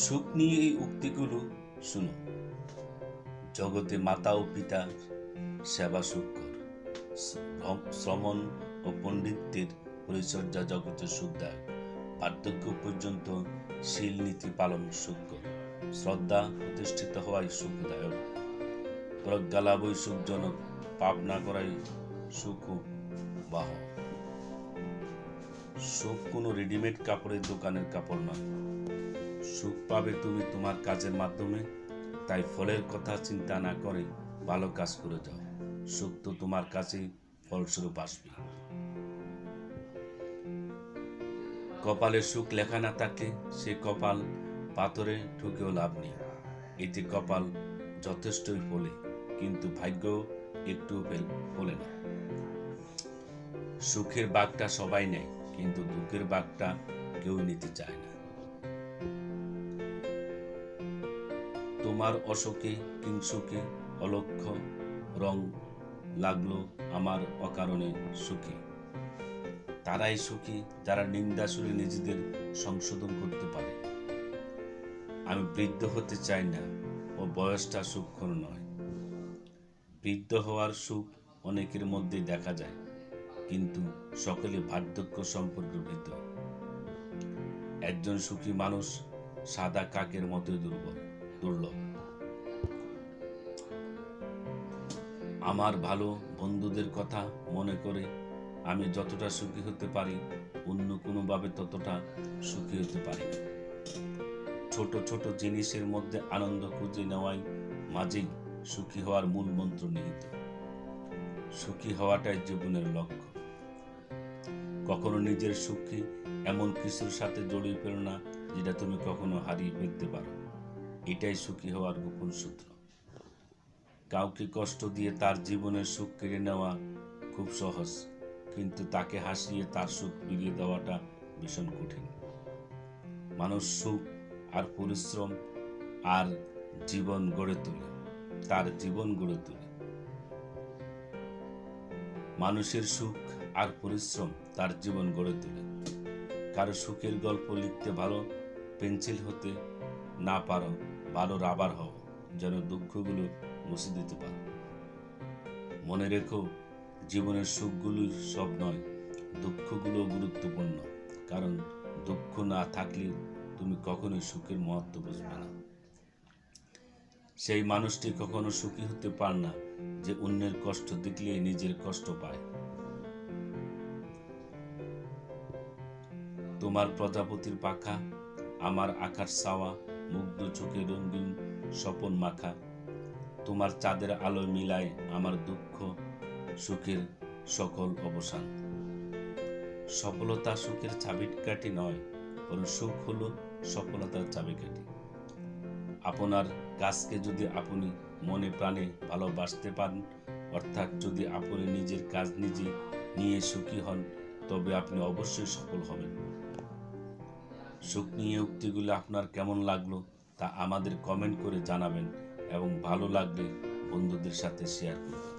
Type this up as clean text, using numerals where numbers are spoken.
সুখ নিয়ে এই উক্তিগুলো শুনো। জগতে মাতা ও পিতার সেবা সুখ কর, শ্রমণ ও পণ্ডিতের পরিচর্যা জগতের সুখদায়ক, বার্ধক্য পর্যন্ত শীল নীতি পালন সুখ কর, শ্রদ্ধা প্রতিষ্ঠিত হওয়াই সুখদায়ক, প্রজ্ঞালাভই সুখজনক, পাপ না করাই সুখ বাহ। সুখ কোনো রেডিমেড কাপড়ের দোকানের কাপড় নয়। সুখ পাবে তুমি তোমার কাজের মাধ্যমে, তাই ফলের কথা চিন্তা না করে ভালো কাজ করে যাও, সুখ তো তোমার কাছেই ফলস্বরূপ আসবে। কপালে সুখ লেখা না থাকলে সে কপাল পাথরে ঠুকেও লাভ নেই। এতে কপাল যথেষ্টই ফলে, কিন্তু ভাগ্য একটু ফলে না। সুখের ভাগটা সবাই নেয়, কিন্তু দুঃখের ভাগটা কেউ নিতে চায় না। তোমার অশোকে কিংসুকে অলক্ষ্য রং লাগলো আমার অকারণে সুখী। তারাই সুখী যারা নিন্দা শুনে নিজেদের সংশোধন করতে পারে। আমি বৃদ্ধ হতে চাই না, ও বয়সটা সুখকর নয়। বৃদ্ধ হওয়ার সুখ অনেকের মধ্যেই দেখা যায়, কিন্তু সকলে বার্ধক্য সম্পর্কের ভিতর। একজন সুখী মানুষ সাদা কাকের মতোই দুর্লভ। আমার ভালো বন্ধুদের কথা মনে করে আমি যতটা সুখী হতে পারি, অন্য কোনোভাবে ততটা সুখী হতে পারি না। ছোট ছোট জিনিসের মধ্যে আনন্দ খুঁজে নেওয়াই মাঝেই সুখী হওয়ার মূল মন্ত্র নিহিত। সুখী হওয়াটাই জীবনের লক্ষ্য। কখনো নিজের সুখী এমন কিছুর সাথে জড়িয়ে ফেলো না যেটা তুমি কখনো হারিয়ে ফেলতে পারো। এটাই সুখী হওয়ার গোপন সূত্র। কাউকে কষ্ট দিয়ে তার জীবনের সুখ কেড়ে নেওয়া খুব সহজ, কিন্তু তাকে হাসিয়ে তার সুখ ফিরিয়ে দেওয়াটা ভীষণ কঠিন। মানুষ সুখ আর পরিশ্রম আর জীবন গড়ে তোলে, তার জীবন গড়ে তোলে। মানুষের সুখ আর পরিশ্রম তার জীবন গড়ে তোলে। কারো সুখের গল্প লিখতে ভালো পেন্সিল হতে না পারো, ভালো রাবার হও, যেন দুঃখগুলো মুছে দিতে পারো। মনে রেখো, জীবনের সুখগুলো সব নয়, দুঃখগুলো গুরুত্বপূর্ণ। কারণ দুঃখ না থাকলে তুমি কখনোই সুখের মহত্ব বুঝবে না। সেই মানুষটি কখনো সুখী হতে পারে না যে অন্যের কষ্ট দেখলে নিজের কষ্ট পায়। তোমার প্রজাপতির পাখা, আমার আকাশ ছাওয়া, মুগ্ধ চোখে রঙিন স্বপন মাখা। তোমার চাঁদের আলো মিলায় আমার দুঃখ সুখের সকল অবসান। সফলতা সুখের চাবিকাঠি নয়, বরং সুখ হলো সফলতার চাবিকাঠি। আপনার কাজকে যদি আপনি মনে প্রাণে ভালোবাসতে পারেন, অর্থাৎ যদি আপনি নিজের কাজ নিজে নিয়ে সুখী হন, তবে আপনি অবশ্যই সফল হবেন। সুখ নিয়ে উক্তিগুলো আপনার কেমন লাগলো তা আমাদের কমেন্ট করে জানাবেন, এবং ভালো লাগলে বন্ধুদের সাথে শেয়ার করুন।